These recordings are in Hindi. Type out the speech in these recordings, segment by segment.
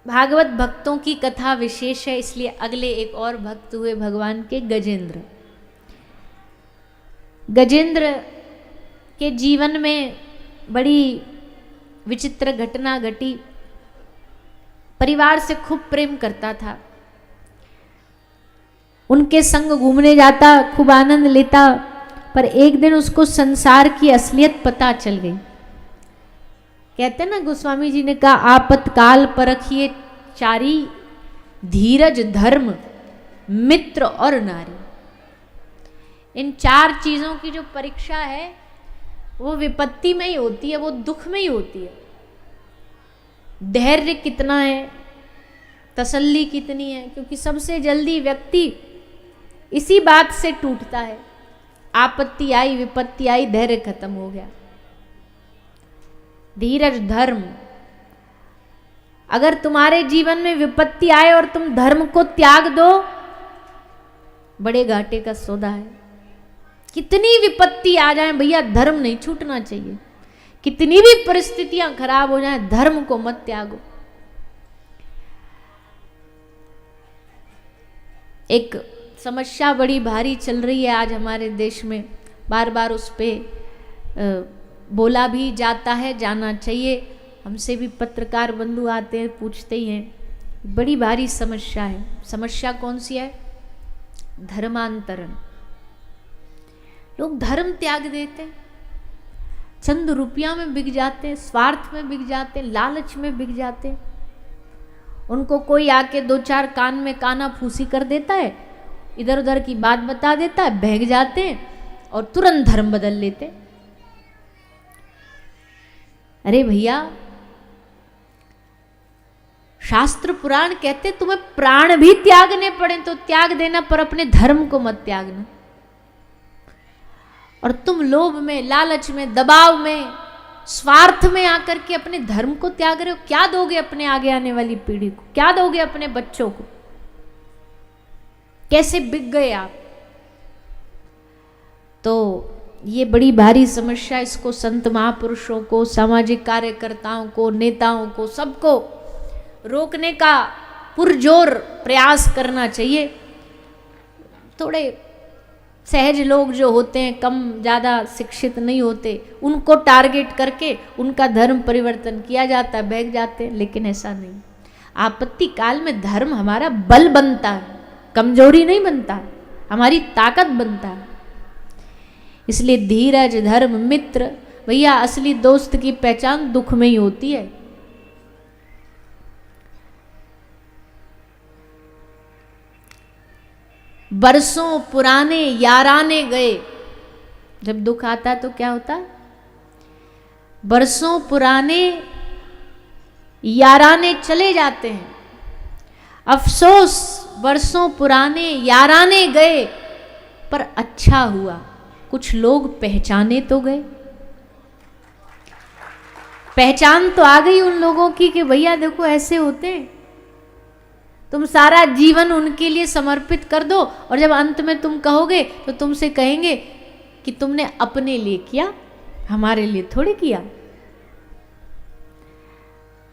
भागवत भक्तों की कथा विशेष है, इसलिए अगले एक और भक्त हुए भगवान के गजेंद्र। गजेंद्र के जीवन में बड़ी विचित्र घटना घटी। परिवार से खूब प्रेम करता था, उनके संग घूमने जाता, खूब आनंद लेता, पर एक दिन उसको संसार की असलियत पता चल गई। कहते ना, गोस्वामी जी ने कहा, आपतकाल परखिए चारी, धीरज धर्म मित्र और नारी। इन चार चीजों की जो परीक्षा है वो विपत्ति में ही होती है, वो दुख में ही होती है। धैर्य कितना है, तसल्ली कितनी है, क्योंकि सबसे जल्दी व्यक्ति इसी बात से टूटता है। आपत्ति आई, विपत्ति आई, धैर्य खत्म हो गया। धीरज धर्म, अगर तुम्हारे जीवन में विपत्ति आए और तुम धर्म को त्याग दो, बड़े घाटे का सौदा है। कितनी विपत्ति आ जाए भैया, धर्म नहीं छूटना चाहिए। कितनी भी परिस्थितियां खराब हो जाए, धर्म को मत त्यागो। एक समस्या बड़ी भारी चल रही है आज हमारे देश में, बार बार उस पर बोला भी जाता है, जाना चाहिए। हमसे भी पत्रकार बंधु आते हैं, पूछते ही हैं। बड़ी भारी समस्या है। समस्या कौन सी है? धर्मांतरण। लोग धर्म त्याग देते, चंद रुपया में बिक जाते, स्वार्थ में बिक जाते, लालच में बिक जाते। उनको कोई आके दो चार कान में काना फूसी कर देता है, इधर उधर की बात बता देता है, बहक जाते हैं और तुरंत धर्म बदल लेते। अरे भैया, शास्त्र पुराण कहते तुम्हें प्राण भी त्यागने पड़े तो त्याग देना, पर अपने धर्म को मत त्यागना। और तुम लोभ में, लालच में, दबाव में, स्वार्थ में आकर के अपने धर्म को त्याग रहे हो। क्या दोगे अपने आगे आने वाली पीढ़ी को? क्या दोगे अपने बच्चों को? कैसे बिक गए आप? तो ये बड़ी भारी समस्या, इसको संत महापुरुषों को, सामाजिक कार्यकर्ताओं को, नेताओं को, सबको रोकने का पुरजोर प्रयास करना चाहिए। थोड़े सहज लोग जो होते हैं, कम ज़्यादा शिक्षित नहीं होते, उनको टारगेट करके उनका धर्म परिवर्तन किया जाता है, बहक जाते हैं। लेकिन ऐसा नहीं। आपत्ति काल में धर्म हमारा बल बनता है, कमजोरी नहीं बनता, हमारी ताकत बनता है। इसलिए धीरज धर्म मित्र, भैया असली दोस्त की पहचान दुख में ही होती है। बरसों पुराने याराने गए। जब दुख आता तो क्या होता? बरसों पुराने याराने चले जाते हैं। अफसोस, बरसों पुराने याराने गए, पर अच्छा हुआ कुछ लोग पहचाने तो गए। पहचान तो आ गई उन लोगों की कि भैया देखो ऐसे होते हैं। तुम सारा जीवन उनके लिए समर्पित कर दो, और जब अंत में तुम कहोगे तो तुमसे कहेंगे कि तुमने अपने लिए किया, हमारे लिए थोड़ी किया।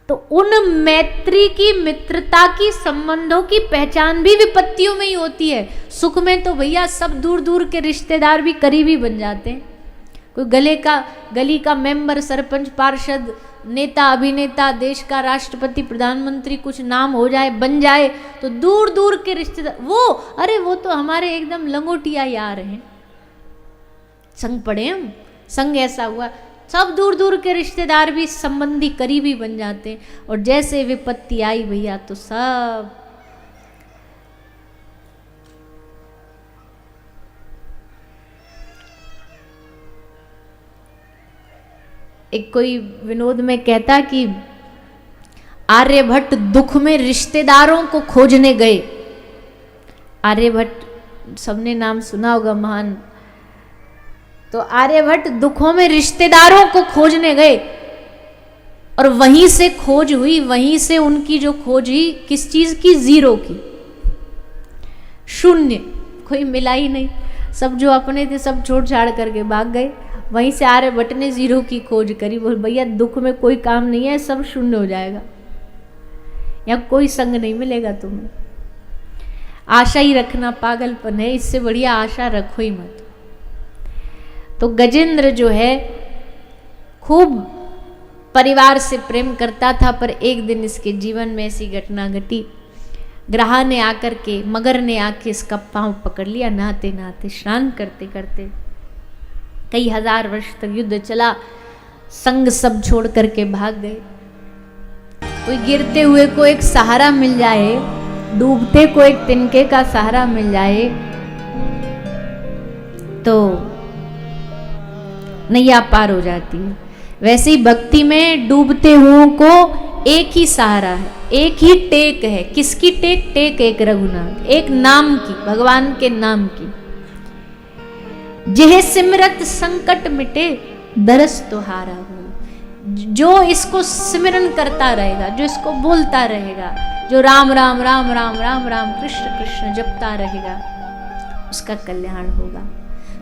तो उन मैत्री की, मित्रता की, संबंधों की पहचान भी विपत्तियों में ही होती है। सुख में तो भैया सब दूर दूर के रिश्तेदार भी करीबी बन जाते हैं। कोई गली का मेंबर, सरपंच, पार्षद, नेता, अभिनेता, देश का राष्ट्रपति, प्रधानमंत्री कुछ नाम हो जाए, बन जाए, तो दूर दूर के रिश्तेदार वो तो हमारे एकदम लंगोटिया यार हैं, संग पड़े हम, संग ऐसा हुआ। सब दूर दूर के रिश्तेदार भी संबंधी करीबी बन जाते हैं। और जैसे विपत्ति आई भैया तो सब एक कोई विनोद में कहता कि आर्यभट्ट दुख में रिश्तेदारों को खोजने गए। आर्यभट्ट सबने नाम सुना होगा, महान। तो आर्यभट्ट दुखों में रिश्तेदारों को खोजने गए, और वहीं से खोज हुई, वहीं से उनकी जो खोज हुई किस चीज की? जीरो की, शून्य। कोई मिला ही नहीं। सब जो अपने थे सब छोड़ छाड़ करके भाग गए। वहीं से आर्यभट्ट ने जीरो की खोज करी। बोल भैया दुख में कोई काम नहीं है, सब शून्य हो जाएगा। या कोई संग नहीं मिलेगा तुम्हें। आशा ही रखना पागलपन है, इससे बढ़िया आशा रखो ही मत। तो गजेंद्र जो है खूब परिवार से प्रेम करता था, पर एक दिन इसके जीवन में ऐसी घटना घटी, ग्रहा ने आकर के, मगर ने आके इसका पांव पकड़ लिया नहाते नहाते, स्नान करते करते। कई हजार वर्ष तक युद्ध चला, संग सब छोड़ करके भाग गए। कोई गिरते हुए को एक सहारा मिल जाए, डूबते को एक तिनके का सहारा मिल जाए तो नैया पार हो जाती है। वैसे ही भक्ति में डूबते हुओं को एक ही सहारा है, एक ही टेक है। किसकी टेक? टेक एक रघुनाथ, एक नाम की, भगवान के नाम की। जेह सिमरत संकट मिटे दरस तुहारा हो। जो इसको सिमरन करता रहेगा, जो इसको बोलता रहेगा, जो राम राम राम राम राम राम कृष्ण कृष्ण जपता रहेगा, उसका कल्याण होगा।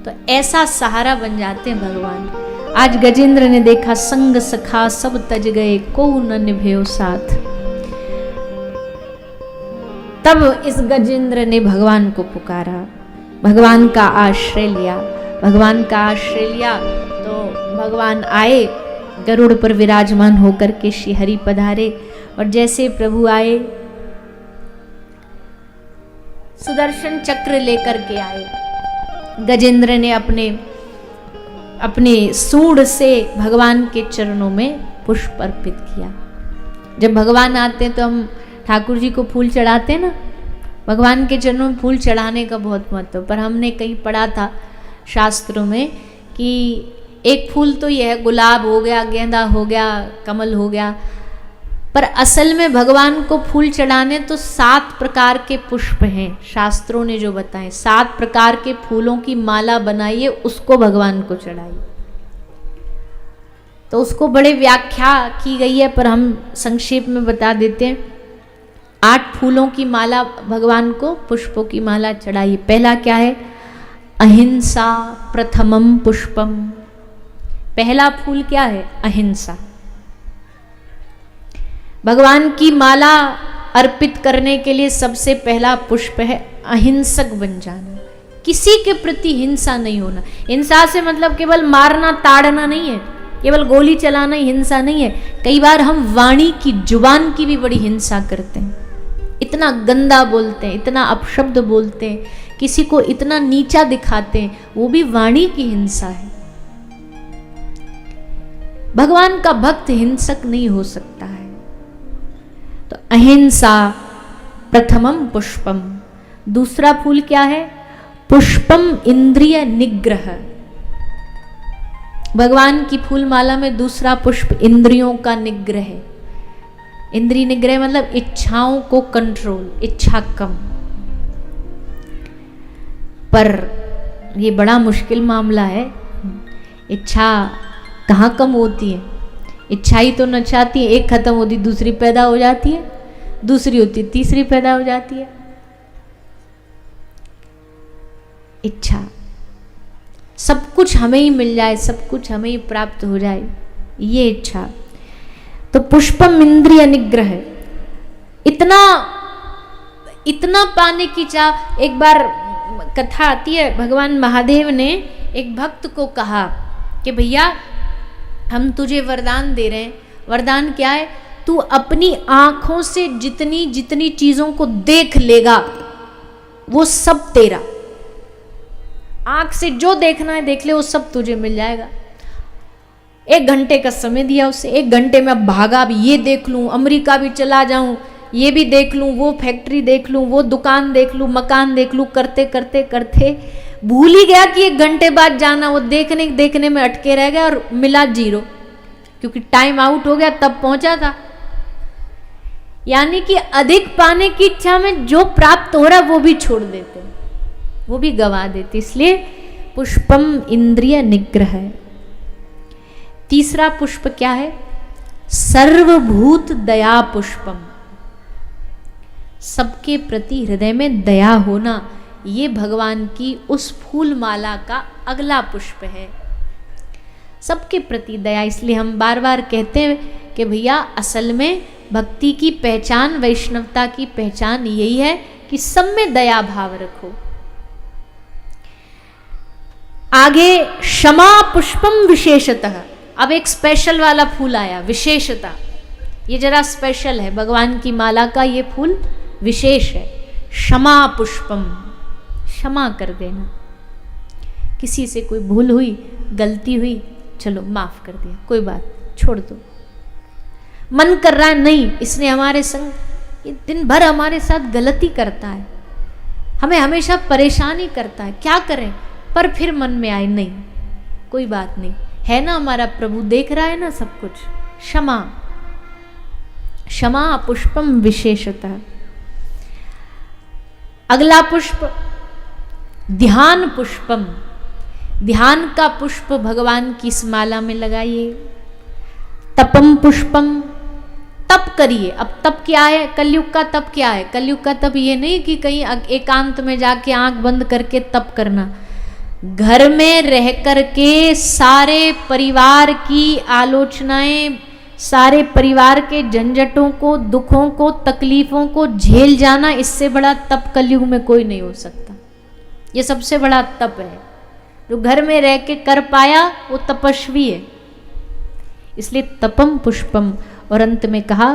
तो ऐसा सहारा बन जाते हैं भगवान। आज गजेंद्र ने देखा संग सखा सब तज गए, को न निभेयो साथ। तब इस गजेंद्र ने भगवान को पुकारा, भगवान का आश्रय लिया। भगवान का आश्रय लिया तो भगवान आए, गरुड़ पर विराजमान होकर के श्री हरि पधारे। और जैसे प्रभु आए, सुदर्शन चक्र लेकर के आए। गजेंद्र ने अपने सूंड से भगवान के चरणों में पुष्प अर्पित किया। जब भगवान आते हैं तो हम ठाकुर जी को फूल चढ़ाते हैं ना, भगवान के चरणों में फूल चढ़ाने का बहुत महत्व। पर हमने कहीं पढ़ा था शास्त्रों में कि एक फूल तो यह है, गुलाब हो गया, गेंदा हो गया, कमल हो गया, पर असल में भगवान को फूल चढ़ाने तो 7 प्रकार के पुष्प हैं। शास्त्रों ने जो बताए 7 प्रकार के फूलों की माला बनाइए, उसको भगवान को चढ़ाइए। तो उसको बड़े व्याख्या की गई है, पर हम संक्षेप में बता देते हैं। 8 फूलों की माला भगवान को, पुष्पों की माला चढ़ाइए। पहला क्या है? अहिंसा प्रथमम पुष्पम। पहला फूल क्या है? अहिंसा। भगवान की माला अर्पित करने के लिए सबसे पहला पुष्प है अहिंसक बन जाना। किसी के प्रति हिंसा नहीं होना। हिंसा से मतलब केवल मारना ताड़ना नहीं है, केवल गोली चलाना ही हिंसा नहीं है। कई बार हम वाणी की, जुबान की भी बड़ी हिंसा करते हैं। इतना गंदा बोलते हैं, इतना अपशब्द बोलते हैं, किसी को इतना नीचा दिखाते हैं, वो भी वाणी की हिंसा है। भगवान का भक्त हिंसक नहीं हो सकता है। तो अहिंसा प्रथमम पुष्पम। दूसरा फूल क्या है? पुष्पम इंद्रिय निग्रह। भगवान की फूल माला में दूसरा पुष्प इंद्रियों का निग्रह है। इंद्रिय निग्रह मतलब इच्छाओं को कंट्रोल, इच्छा कम। पर ये बड़ा मुश्किल मामला है। इच्छा कहाँ कम होती है? इच्छा ही तो न चाहती है, एक खत्म होती दूसरी पैदा हो जाती है, दूसरी होती तीसरी पैदा हो जाती है। इच्छा, सब कुछ हमें ही मिल जाए, सब कुछ हमें ही प्राप्त हो जाए, ये इच्छा। तो पुष्पम इंद्रिय निग्रह, इतना पाने की चाह। एक बार कथा आती है, भगवान महादेव ने एक भक्त को कहा कि भैया हम तुझे वरदान दे रहे हैं। वरदान क्या है? तू अपनी आंखों से जितनी जितनी चीजों को देख लेगा वो सब तेरा। आंख से जो देखना है देख ले, वो सब तुझे मिल जाएगा। 1 घंटे का समय दिया उसे। 1 घंटे में अब भागा, अब ये देख लूं, अमेरिका भी चला जाऊं, ये भी देख लूं, वो फैक्ट्री देख लूं, वो दुकान देख लूं, मकान देख लूं, करते करते करते भूल ही गया कि 1 घंटे बाद जाना। वो देखने में अटके रह गया और मिला 0, क्योंकि टाइम आउट हो गया, तब पहुंचा था। यानी कि अधिक पाने की इच्छा में जो प्राप्त हो रहा वो भी छोड़ देते, वो भी गवा देते। इसलिए पुष्पम इंद्रिय निग्रह। तीसरा पुष्प क्या है? सर्वभूत दया पुष्पम। सबके प्रति हृदय में दया होना, ये भगवान की उस फूल माला का अगला पुष्प है। सबके प्रति दया। इसलिए हम बार बार कहते हैं कि भैया असल में भक्ति की पहचान, वैष्णवता की पहचान यही है कि सब में दया भाव रखो। आगे क्षमा पुष्पम विशेषतः, अब एक स्पेशल वाला फूल आया, विशेषता। ये जरा स्पेशल है, भगवान की माला का ये फूल विशेष है। क्षमा पुष्पम, क्षमा कर देना। किसी से कोई भूल हुई, गलती हुई, चलो माफ कर दिया, कोई बात, छोड़ दो। मन कर रहा है नहीं, इसने हमारे संग ये दिन भर हमारे साथ गलती करता है, हमें हमेशा परेशान ही करता है, क्या करें, पर फिर मन में आए नहीं, कोई बात नहीं, है ना हमारा प्रभु, देख रहा है ना सब कुछ। क्षमा, क्षमा पुष्पम विशेषतः। अगला पुष्प ध्यान पुष्पम, ध्यान का पुष्प भगवान की इस माला में लगाइए। तपम पुष्पम, तप करिए। अब तप क्या है, कलयुग का तप क्या है? कलयुग का तप ये नहीं कि कहीं एकांत में जाके आंख बंद करके तप करना, घर में रह करके सारे परिवार की आलोचनाएं, सारे परिवार के झंझटों को, दुखों को, तकलीफों को झेल जाना, इससे बड़ा तप कलयुग में कोई नहीं हो सकता। ये सबसे बड़ा तप है। जो घर में रह के कर पाया वो तपस्वी है। इसलिए तपम पुष्पम, और अंत में कहा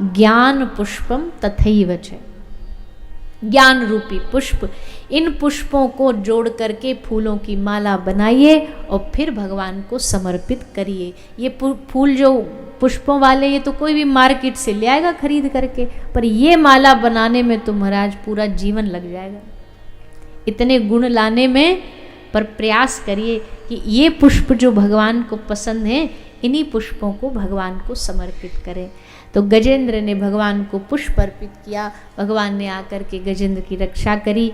ज्ञान पुष्पम तथैव च, ज्ञान रूपी पुष्प। इन पुष्पों को जोड़ करके फूलों की माला बनाइए और फिर भगवान को समर्पित करिए। ये फूल जो पुष्पों वाले, ये तो कोई भी मार्केट से ले आएगा खरीद करके, पर ये माला बनाने में तो महाराज पूरा जीवन लग जाएगा, इतने गुण लाने में। पर प्रयास करिए कि ये पुष्प जो भगवान को पसंद है, इन्हीं पुष्पों को भगवान को समर्पित करें। तो गजेंद्र ने भगवान को पुष्प अर्पित किया, भगवान ने आकर के गजेंद्र की रक्षा करी।